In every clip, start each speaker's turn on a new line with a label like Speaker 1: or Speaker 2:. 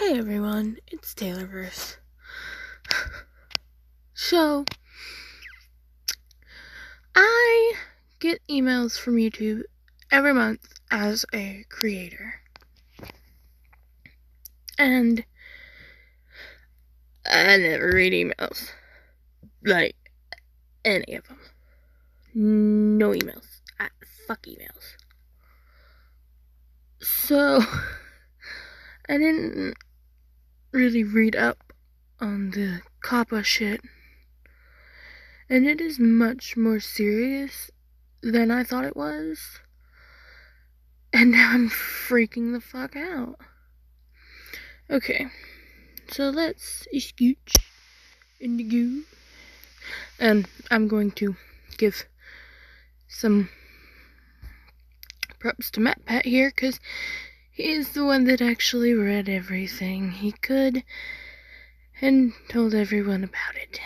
Speaker 1: Hey everyone, it's Taylorverse. So, I get emails from YouTube every month as a creator. And I never read emails. Like, any of them. No emails. Fuck emails. So, I didn't really read up on the COPPA shit. And it is much more serious than I thought it was. And now I'm freaking the fuck out. Okay, so let's scooch in the goo. And I'm going to give some props to Matt Pat here, because he's the one that actually read everything he could and told everyone about it.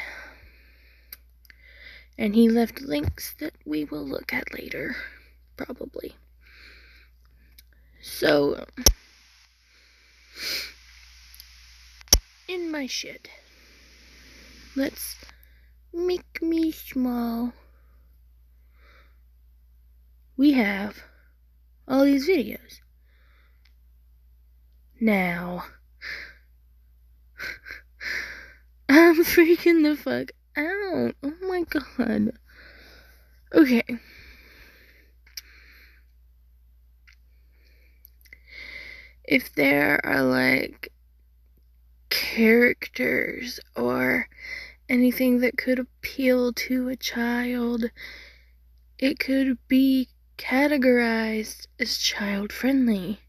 Speaker 1: And he left links that we will look at later, probably. So, in my shit, let's make me small. We have all these videos. Now, I'm freaking the fuck out. Oh my god. Okay. If there are like characters or anything that could appeal to a child, it could be categorized as child friendly.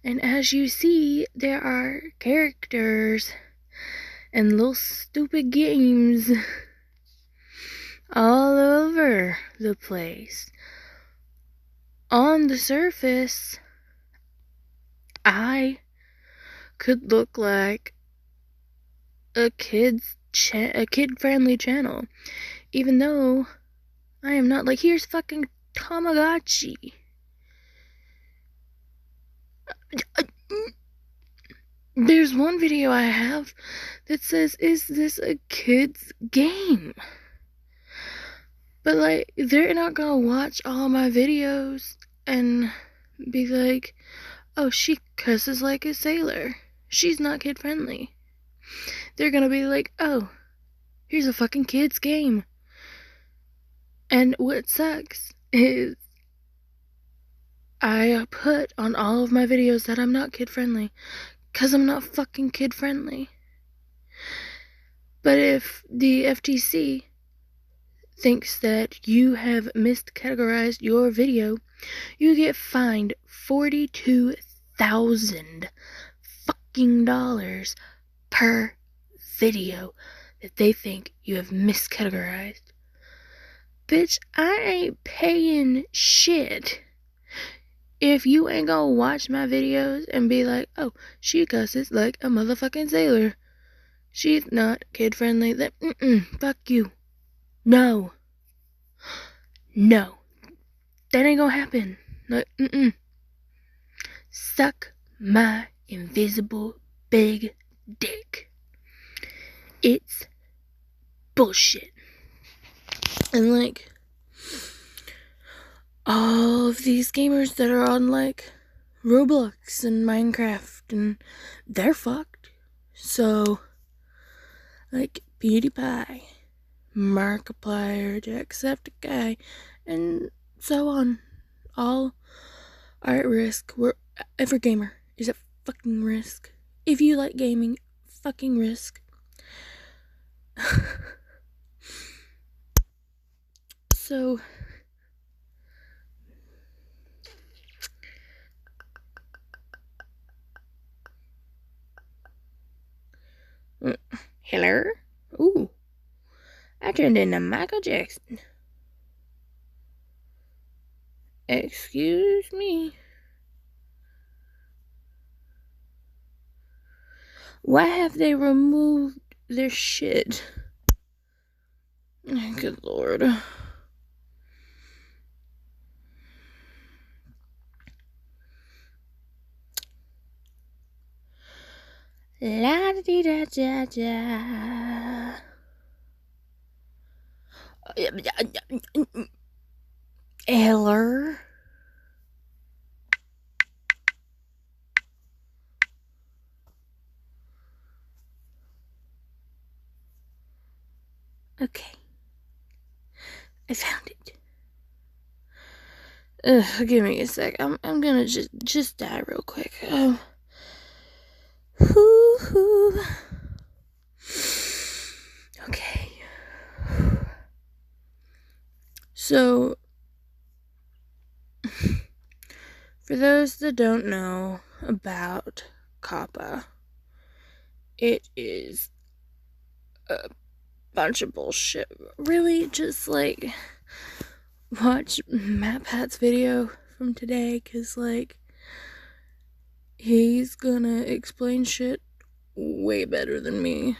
Speaker 1: And as you see, there are characters and little stupid games all over the place. On the surface, I could look like a kid-friendly channel, even though I am not. Like, here's fucking Tamagotchi. There's one video I have that says, "Is this a kid's game?" But like, they're not gonna watch all my videos and be like, "Oh, she cusses like a sailor. She's not kid friendly." They're gonna be like, "Oh, here's a fucking kid's game." And what sucks is I put on all of my videos that I'm not kid friendly, 'cause I'm not fucking kid friendly. But if the FTC thinks that you have miscategorized your video, you get fined $42,000 fucking dollars per video that they think you have miscategorized. Bitch, I ain't paying shit if you ain't gonna watch my videos and be like, "Oh, she cusses like a motherfucking sailor. She's not kid friendly." Then, fuck you. No. No. That ain't gonna happen. Like, Suck my invisible big dick. It's bullshit. And like, all of these gamers that are on like Roblox and Minecraft, and they're fucked. So, like PewDiePie, Markiplier, Jacksepticeye, and so on, all are at risk. Every gamer is at fucking risk. If you like gaming, fucking risk. So, hello? Ooh, I turned into Michael Jackson. Excuse me. Why have they removed their shit? Good lord. La di da da da. Eller. Okay. I found it. Give me a sec. I'm gonna just die real quick. Whoo. Okay. So, for those that don't know about COPPA, it is a bunch of bullshit. Really, just like watch Matt Pat's video from today, cause like he's gonna explain shit way better than me.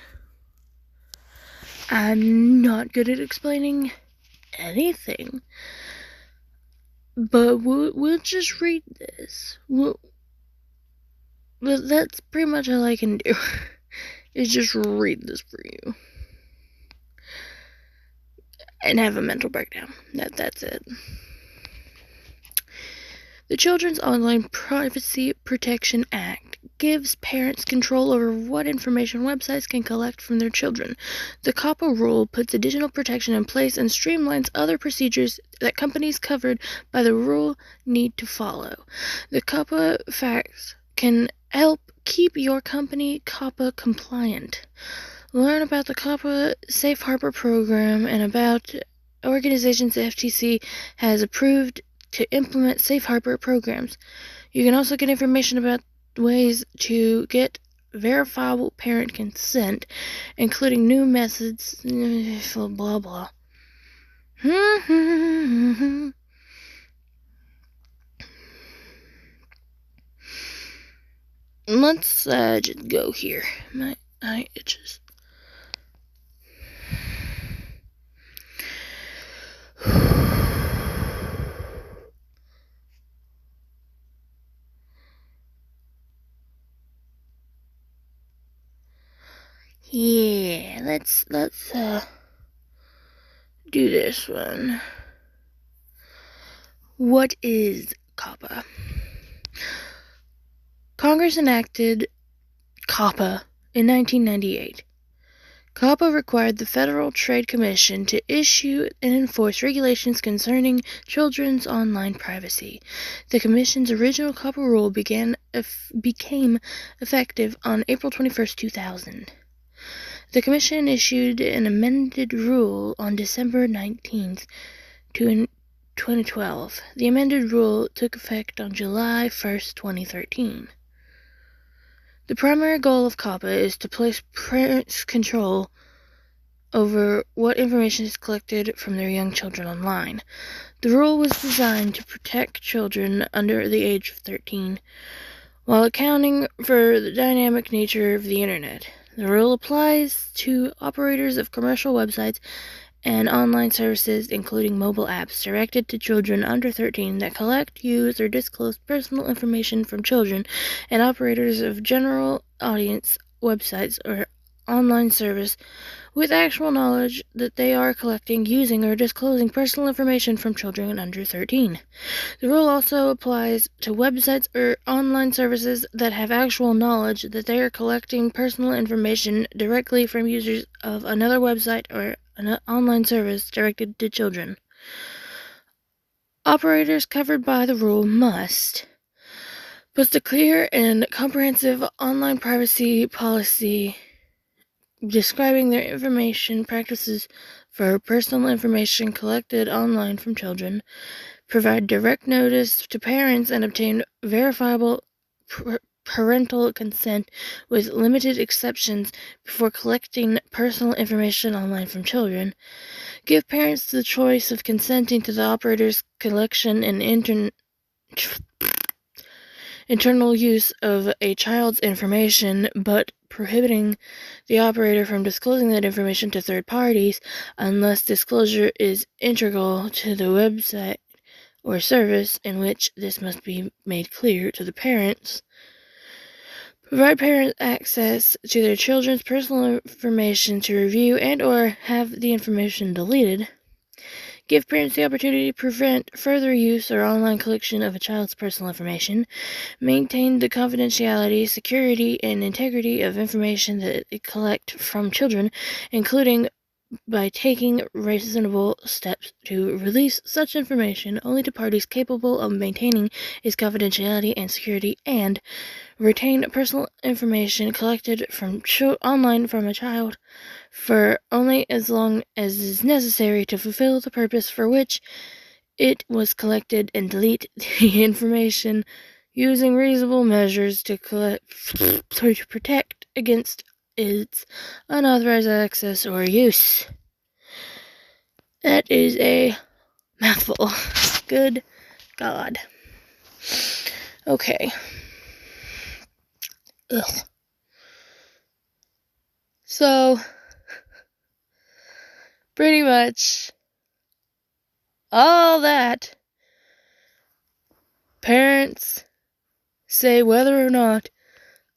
Speaker 1: I'm not good at explaining anything, but we'll just read this. That's pretty much all I can do. Is just read this for you and have a mental breakdown. That's it. The Children's Online Privacy Protection Act gives parents control over what information websites can collect from their children. The COPPA rule puts additional protection in place and streamlines other procedures that companies covered by the rule need to follow. The COPPA facts can help keep your company COPPA compliant. Learn about the COPPA Safe Harbor program and about organizations the FTC has approved to implement Safe Harbor programs. You can also get information about ways to get verifiable parent consent, including new methods, blah blah. Let's just go here. My eye itches. Yeah, let's do this one. What is COPPA? Congress enacted COPPA in 1998. COPPA required the Federal Trade Commission to issue and enforce regulations concerning children's online privacy. The Commission's original COPPA rule became effective on April 21, 2000. The Commission issued an amended rule on December 19, 2012. The amended rule took effect on July 1, 2013. The primary goal of COPPA is to place parents' control over what information is collected from their young children online. The rule was designed to protect children under the age of 13, while accounting for the dynamic nature of the Internet. The rule applies to operators of commercial websites and online services, including mobile apps, directed to children under 13 that collect, use, or disclose personal information from children, and operators of general audience websites or online service with actual knowledge that they are collecting, using, or disclosing personal information from children under 13. The rule also applies to websites or online services that have actual knowledge that they are collecting personal information directly from users of another website or an online service directed to children. Operators covered by the rule must post a clear and comprehensive online privacy policy describing their information practices for personal information collected online from children, provide direct notice to parents, and obtain verifiable parental consent with limited exceptions before collecting personal information online from children, give parents the choice of consenting to the operator's collection and internal use of a child's information, but prohibiting the operator from disclosing that information to third parties unless disclosure is integral to the website or service, in which this must be made clear to the parents. Provide parents access to their children's personal information to review and or have the information deleted. Give parents the opportunity to prevent further use or online collection of a child's personal information. Maintain the confidentiality, security, and integrity of information that they collect from children, including by taking reasonable steps to release such information only to parties capable of maintaining its confidentiality and security, and retain personal information collected from online from a child for only as long as is necessary to fulfill the purpose for which it was collected, and delete the information using reasonable measures to protect against its unauthorized access or use. That is a mouthful. Good God. Okay. Ugh. So, pretty much all that parents say whether or not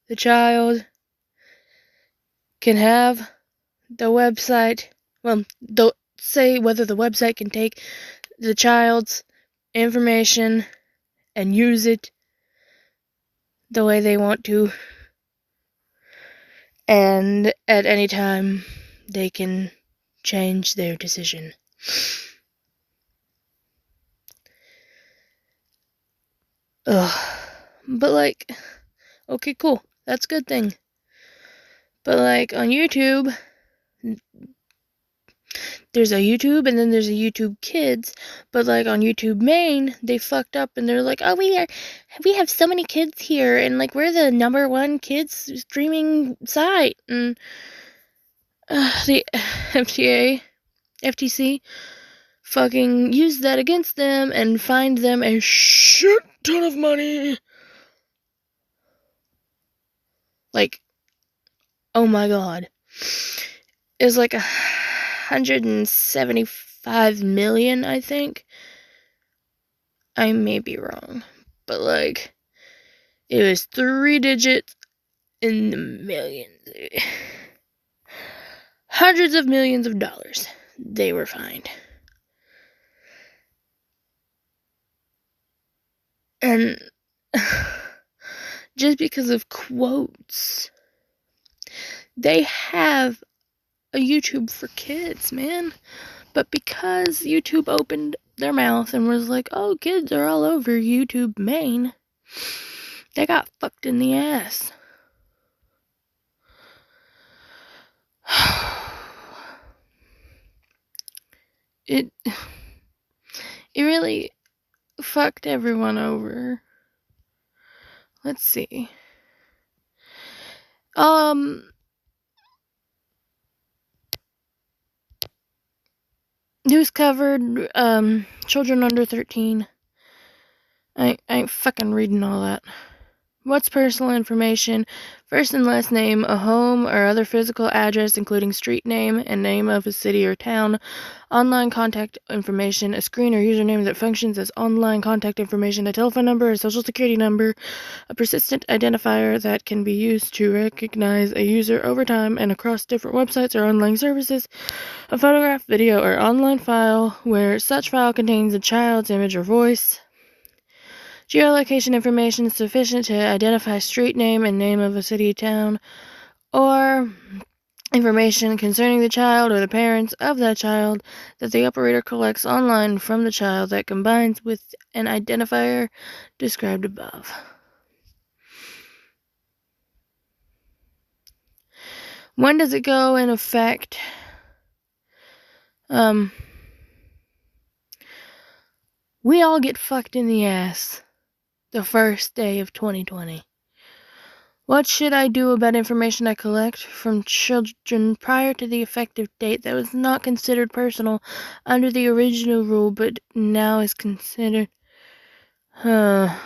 Speaker 1: the child can have the website, say whether the website can take the child's information and use it the way they want to, and at any time they can change their decision. Ugh. But okay, cool, that's a good thing. But on YouTube, there's a YouTube and then there's a YouTube Kids, but on YouTube Main, they fucked up and they're like, oh, we have so many kids here, and we're the #1 kids streaming site, and the FTC fucking used that against them and fined them a shit ton of money. Oh my God. It was $175 million, I think. I may be wrong, but it was 3 digits in the millions. Hundreds of millions of dollars they were fined. And just because of quotes, they have a YouTube for kids, man. But because YouTube opened their mouth and was like, oh, kids are all over YouTube Main, they got fucked in the ass. It really fucked everyone over. Let's see. News covered, children under 13. I ain't fucking reading all that. What's personal information? First and last name, a home or other physical address, including street name and name of a city or town. Online contact information, a screen or username that functions as online contact information, a telephone number, a social security number, a persistent identifier that can be used to recognize a user over time and across different websites or online services, a photograph, video, or online file where such file contains a child's image or voice. Geolocation information sufficient to identify street name and name of a city or town, or information concerning the child or the parents of that child that the operator collects online from the child that combines with an identifier described above. When does it go in effect? We all get fucked in the ass the first day of 2020. What should I do about information I collect from children prior to the effective date that was not considered personal under the original rule but now is considered? That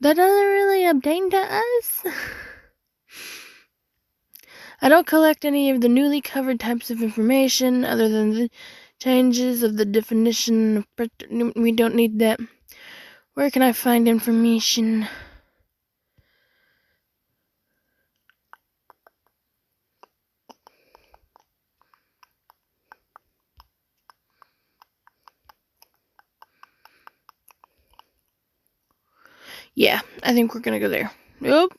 Speaker 1: doesn't really obtain to us. I don't collect any of the newly covered types of information other than the changes of the definition of we don't need that. Where can I find information? Yeah, I think we're gonna go there. Yep.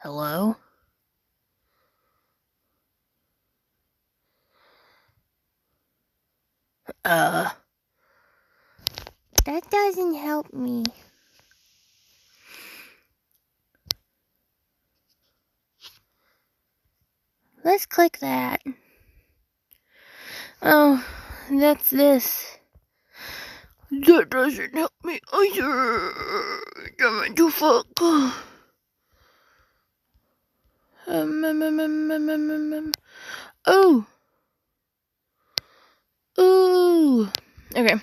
Speaker 1: Hello? That doesn't help me. Let's click that. Oh, that's this. That doesn't help me either. Damn you fuck. Oh. Ooh. Okay.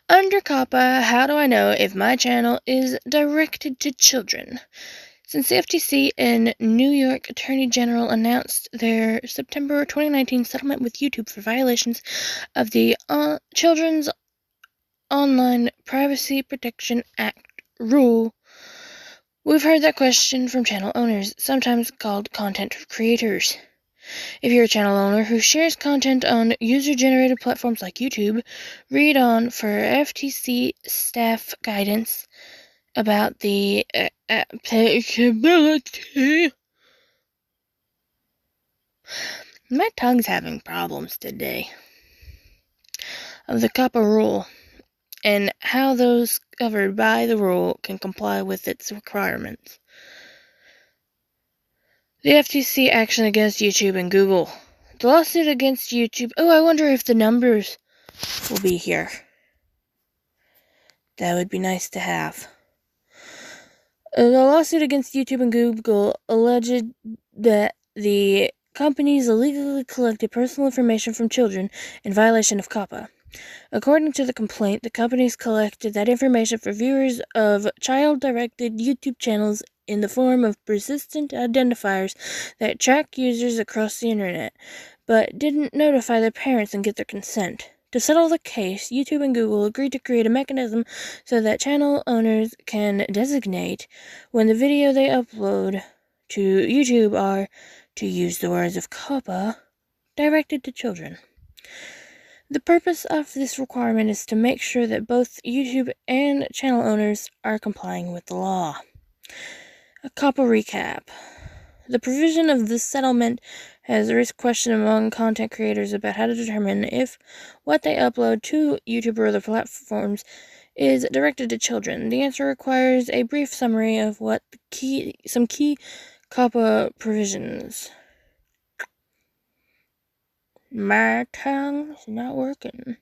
Speaker 1: Under COPPA, how do I know if my channel is directed to children? Since the FTC and New York Attorney General announced their September 2019 settlement with YouTube for violations of the Children's Online Privacy Protection Act rule, we've heard that question from channel owners, sometimes called content creators. If you're a channel owner who shares content on user-generated platforms like YouTube, read on for FTC staff guidance about the applicability. My tongue's having problems today. Of the COPPA rule, and how those covered by the rule can comply with its requirements. The FTC action against YouTube and Google. The lawsuit against YouTube. Oh, I wonder if the numbers will be here. That would be nice to have. The lawsuit against YouTube and Google alleged that the companies illegally collected personal information from children in violation of COPPA. According to the complaint, the companies collected that information for viewers of child-directed YouTube channels in the form of persistent identifiers that track users across the internet, but didn't notify their parents and get their consent. To settle the case, YouTube and Google agreed to create a mechanism so that channel owners can designate when the video they upload to YouTube are, to use the words of COPPA, directed to children. The purpose of this requirement is to make sure that both YouTube and channel owners are complying with the law. A COPPA recap. The provision of this settlement has raised question among content creators about how to determine if what they upload to YouTube or other platforms is directed to children. The answer requires a brief summary of some key COPPA provisions. My tongue's not working.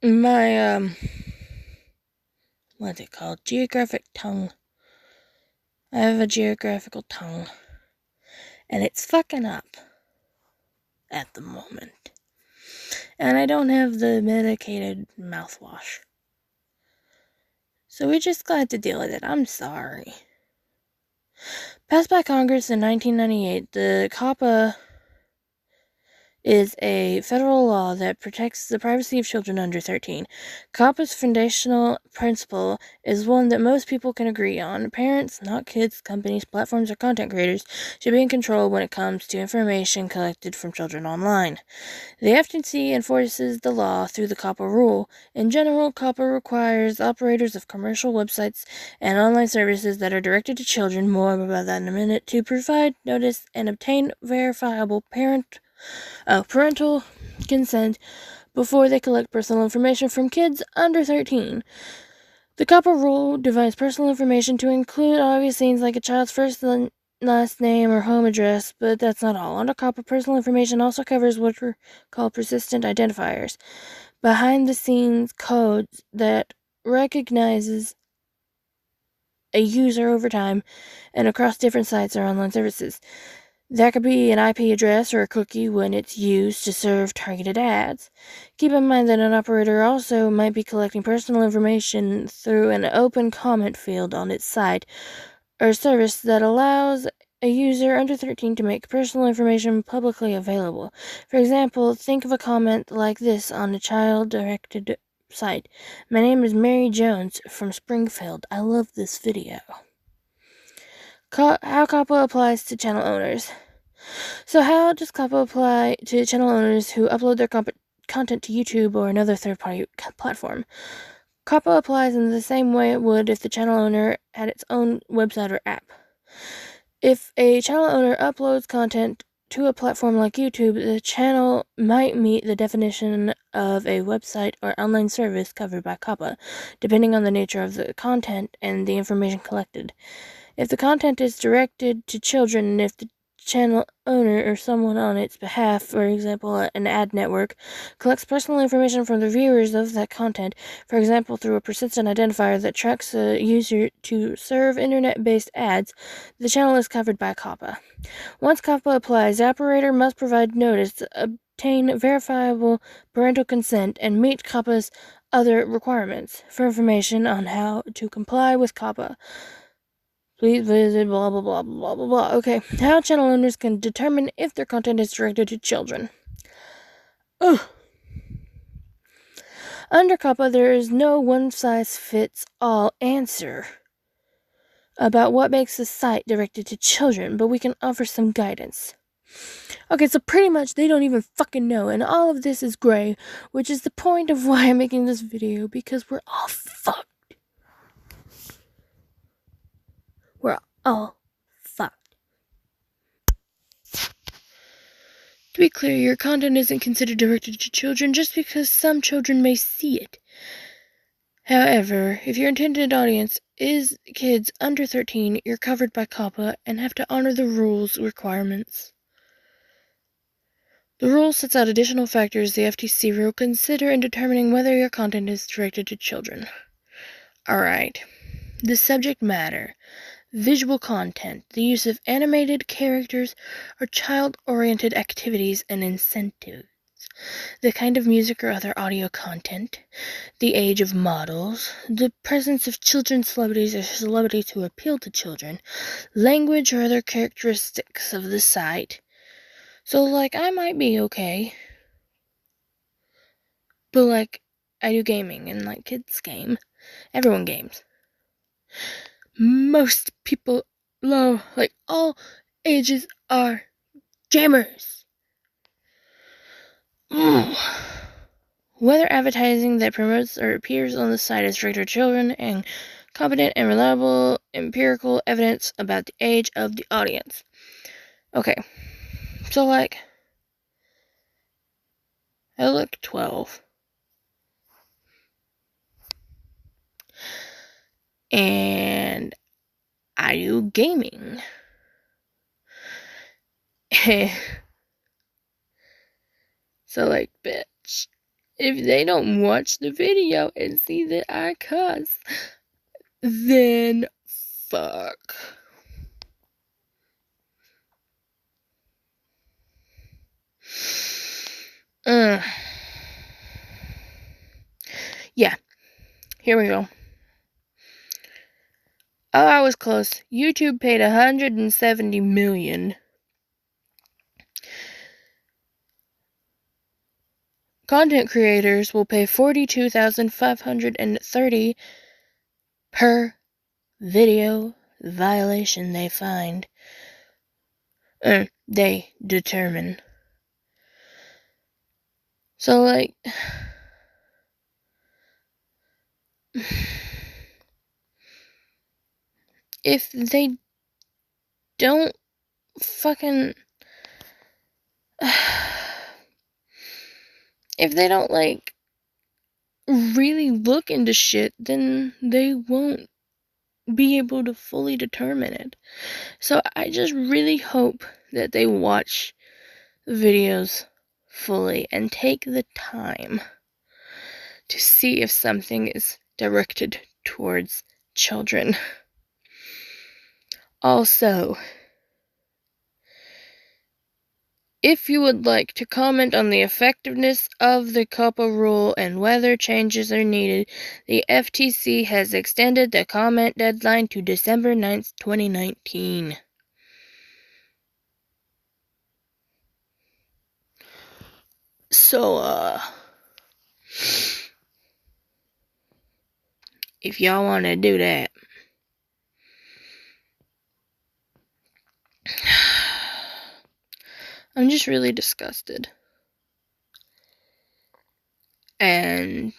Speaker 1: My, what's it called? Geographic tongue. I have a geographical tongue. And it's fucking up. At the moment. And I don't have the medicated mouthwash. So we're just glad to deal with it. I'm sorry. Passed by Congress in 1998, the COPPA is a federal law that protects the privacy of children under 13. COPPA's foundational principle is one that most people can agree on. Parents, not kids, companies, platforms, or content creators should be in control when it comes to information collected from children online. The FTC enforces the law through the COPPA rule. In general, COPPA requires operators of commercial websites and online services that are directed to children, more about that in a minute, to provide notice and obtain verifiable parental consent before they collect personal information from kids under 13. The COPPA rule divides personal information to include obvious things like a child's first and last name or home address, but that's not all. Under COPPA, personal information also covers what are called persistent identifiers. behind-the-scenes codes that recognizes a user over time and across different sites or online services. That could be an IP address or a cookie when it's used to serve targeted ads. Keep in mind that an operator also might be collecting personal information through an open comment field on its site or service that allows a user under 13 to make personal information publicly available. For example, think of a comment like this on a child-directed site. My name is Mary Jones from Springfield. I love this video. How COPPA applies to channel owners. So how does COPPA apply to channel owners who upload their content to YouTube or another third-party platform? COPPA applies in the same way it would if the channel owner had its own website or app. If a channel owner uploads content to a platform like YouTube, the channel might meet the definition of a website or online service covered by COPPA, depending on the nature of the content and the information collected. If the content is directed to children, and if the channel owner or someone on its behalf, for example an ad network, collects personal information from the viewers of that content, for example through a persistent identifier that tracks a user to serve internet-based ads, the channel is covered by COPPA. Once COPPA applies, the operator must provide notice, obtain verifiable parental consent, and meet COPPA's other requirements. For information on how to comply with COPPA, please visit blah blah blah blah blah blah. Okay, how channel owners can determine if their content is directed to children. Under COPPA, there is no one-size-fits-all answer about what makes a site directed to children, but we can offer some guidance. Okay, so pretty much they don't even fucking know, and all of this is gray, which is the point of why I'm making this video, because we're all fucked. We're all fucked. To be clear, your content isn't considered directed to children just because some children may see it. However, if your intended audience is kids under 13, you're covered by COPPA and have to honor the rules requirements. The rule sets out additional factors the FTC will consider in determining whether your content is directed to children. Alright. The subject matter, visual content, the use of animated characters or child-oriented activities and incentives, the kind of music or other audio content, the age of models, the presence of children's celebrities or celebrities who appeal to children, language or other characteristics of the site. So, I might be okay, but, I do gaming, and, kids game. Everyone games. Most people all ages are gamers. Whether advertising that promotes or appears on the site is directed to children, and competent and reliable empirical evidence about the age of the audience. Okay, so, I look 12. And I do gaming. So, bitch, if they don't watch the video and see that I cuss, then fuck. Yeah, here we go. Oh, I was close. YouTube paid $170 million. Content creators will pay $42,530 per video violation they find. They determine. So, if they don't fucking... if they don't, really look into shit, then they won't be able to fully determine it. So I just really hope that they watch the videos fully and take the time to see if something is directed towards children. Also, if you would like to comment on the effectiveness of the COPPA rule and whether changes are needed, the FTC has extended the comment deadline to December 9th, 2019. So, if y'all want to do that, I'm just really disgusted. And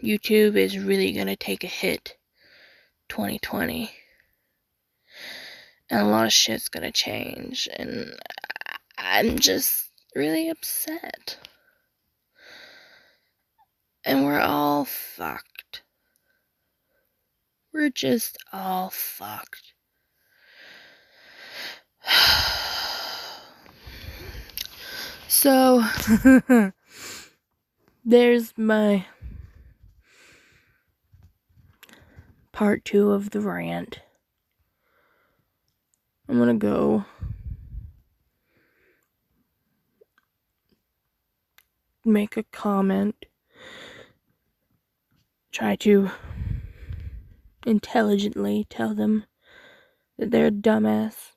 Speaker 1: YouTube is really gonna take a hit 2020. And a lot of shit's gonna change. And I'm just really upset. And we're all fucked. We're just all fucked. So, there's my part 2 of the rant. I'm gonna go make a comment. Try to intelligently tell them that they're a dumbass.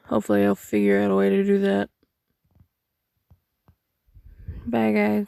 Speaker 1: Hopefully I'll figure out a way to do that. Bye, guys.